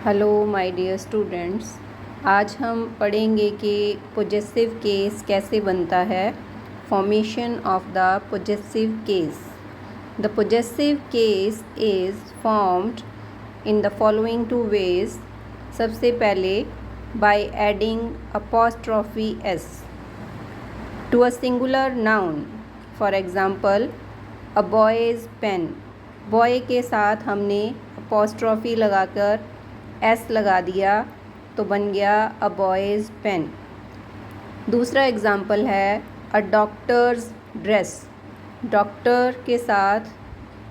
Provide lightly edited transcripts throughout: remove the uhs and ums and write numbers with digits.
Hello my dear students. आज हम पढ़ेंगे कि पोजेसिव केस कैसे बनता है। Formation of the possessive case. The possessive case is formed in the following two ways. सबसे पहले by adding apostrophe S to a singular noun. For example a boy's pen. Boy के साथ हमने apostrophe लगाकर S लगा दिया तो बन गया अ बॉयज़ पेन। दूसरा एग्जाम्पल है अ डॉक्टर्स ड्रेस। डॉक्टर के साथ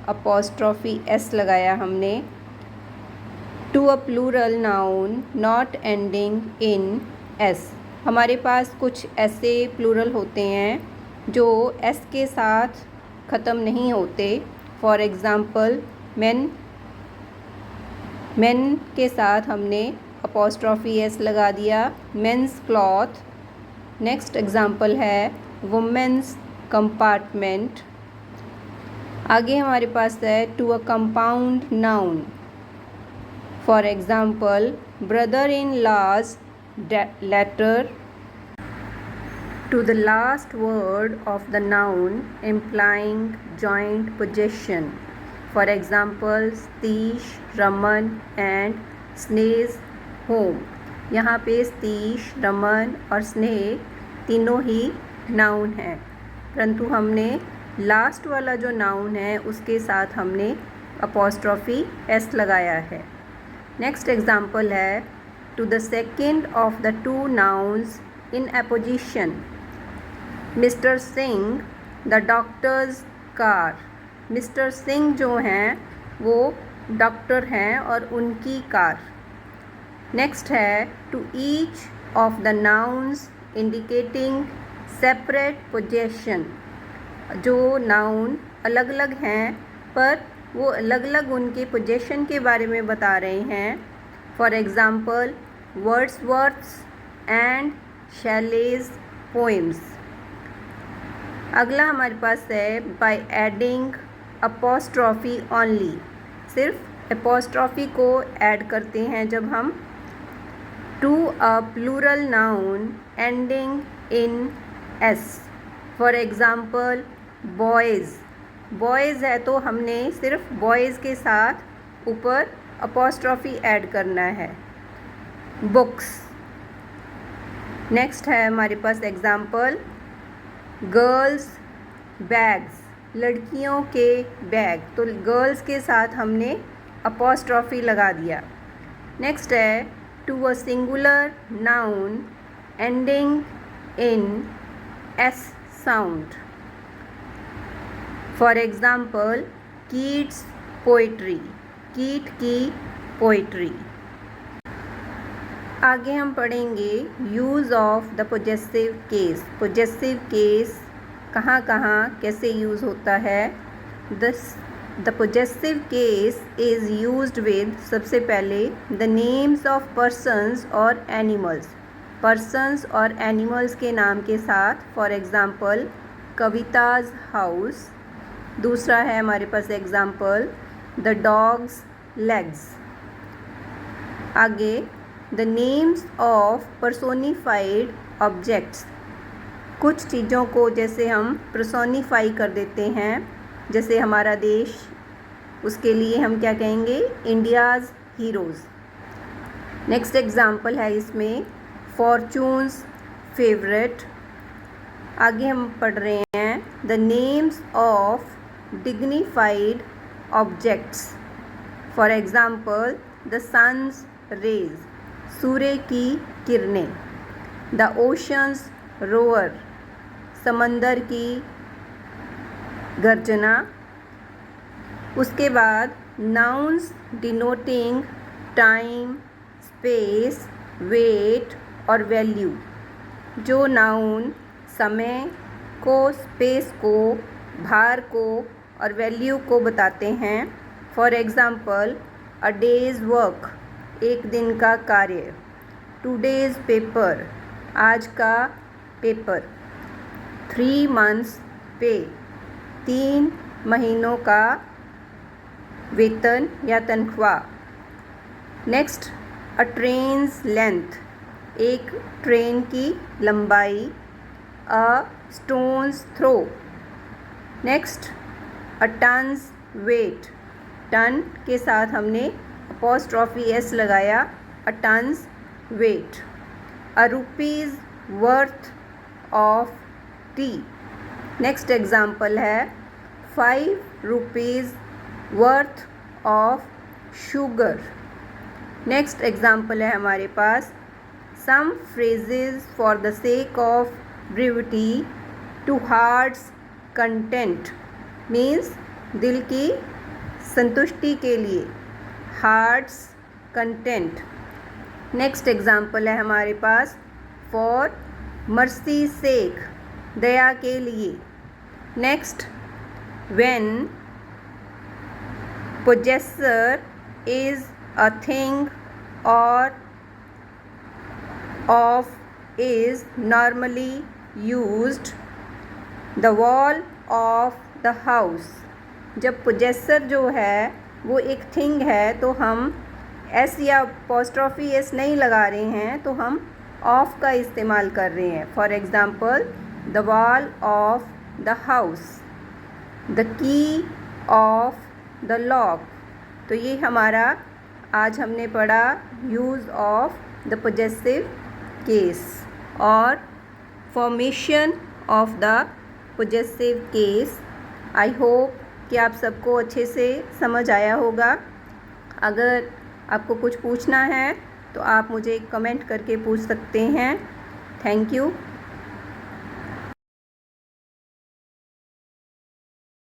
अपॉस्ट्रॉफी एस लगाया हमने to a plural noun not ending in S. हमारे पास कुछ ऐसे प्लूरल होते हैं जो एस के साथ ख़त्म नहीं होते। फॉर एग्ज़ाम्पल मेन के साथ हमने अपॉस्ट्रॉफी एस लगा दिया, मेंस क्लॉथ। नेक्स्ट एग्जाम्पल है वुमेन्स कंपार्टमेंट। आगे हमारे पास है to a compound noun. For example brother in law's letter to the last word of the noun implying joint possession. For example, Satish, Raman and Sneh's home. यहाँ पे सतीश, रमन और स्नेह तीनों ही नाउन हैं, परंतु हमने लास्ट वाला जो नाउन है उसके साथ हमने अपॉस्ट्रॉफी एस लगाया है। नेक्स्ट एग्जाम्पल है to the second of the two nouns in apposition. Mr Singh the doctor's car. Mr Singh जो हैं वो डॉक्टर हैं और उनकी कार। नेक्स्ट है to each of the nouns indicating separate possession. जो नाउन अलग अलग हैं पर वो अलग अलग उनके पोजेशन के बारे में बता रहे हैं। For example Wordsworth's and Shelley's poems. अगला हमारे पास है बाय एडिंग अपॉस्ट्रॉफी ओनली। सिर्फ अपॉस्ट्रॉफी को ऐड करते हैं जब हम to a plural noun ending in s. For example boys. Boys है तो हमने सिर्फ बॉयज़ के साथ ऊपर अपॉस्ट्रॉफी ऐड करना है। बुक्स। नेक्स्ट है हमारे पास एग्ज़ाम्पल गर्ल्स बैग्स। लड़कियों के बैग, तो गर्ल्स के साथ हमने अपॉस्ट्रॉफी लगा दिया। नेक्स्ट है to a singular noun ending in S sound. For example Keats poetry. Keat की पोइट्री। आगे हम पढ़ेंगे use of the possessive case. Possessive case कहाँ कहाँ कैसे यूज़ होता है। The possessive case is used with, सबसे पहले द नेम्स ऑफ पर्सन्स और एनिमल्स। पर्सन्स और एनिमल्स के नाम के साथ। For example Kavita's house. दूसरा है हमारे पास एग्ज़ाम्पल द डॉग्स लेग्स। आगे the names of personified objects. कुछ चीज़ों को जैसे हम पर्सोनिफाई कर देते हैं, जैसे हमारा देश, उसके लिए हम क्या कहेंगे, इंडियाज़ हीरोज़। नेक्स्ट एग्जाम्पल है इसमें फॉर्चून्स फेवरेट। आगे हम पढ़ रहे हैं the names of dignified objects. For example the sun's rays, सूर्य की किरणें। द ओशंस रोअर, समंदर की गर्जना। उसके बाद nouns denoting time, space, weight और वैल्यू। जो नाउन समय को, स्पेस को, भार को और वैल्यू को बताते हैं। For example a days work, एक दिन का कार्य। टुडेज़ पेपर, आज का पेपर। 3 months पे, 3 महीनों का वेतन या तनख्वाह। नेक्स्ट अ ट्रेन्स लेंथ, एक ट्रेन की लंबाई। A stone's throw. Next, a ton's weight, ton के साथ हमने अपॉस्ट्रॉफी एस लगाया, a ton's weight. A rupee's worth of tea. Next example है 5 rupees worth of sugar. Next example है हमारे पास some phrases for the sake of brevity to heart's content, means दिल की संतुष्टि के लिए, हार्ट्स कंटेंट। नेक्स्ट एग्जाम्पल है हमारे पास फॉर मर्सी सेक, दया के लिए। Next, when possessor is a thing or of is normally used the wall of the house. जब पोजेसर जो है वो एक थिंग है तो हम एस या अपॉस्ट्रॉफी एस नहीं लगा रहे हैं, तो हम ऑफ का इस्तेमाल कर रहे हैं। For example, the wall of the house, the key of the lock. तो ये हमारा आज हमने पढ़ा use of the possessive case और formation of the possessive case. I hope कि आप सबको अच्छे से समझ आया होगा। अगर आपको कुछ पूछना है तो आप मुझे कमेंट करके पूछ सकते हैं। Thank you.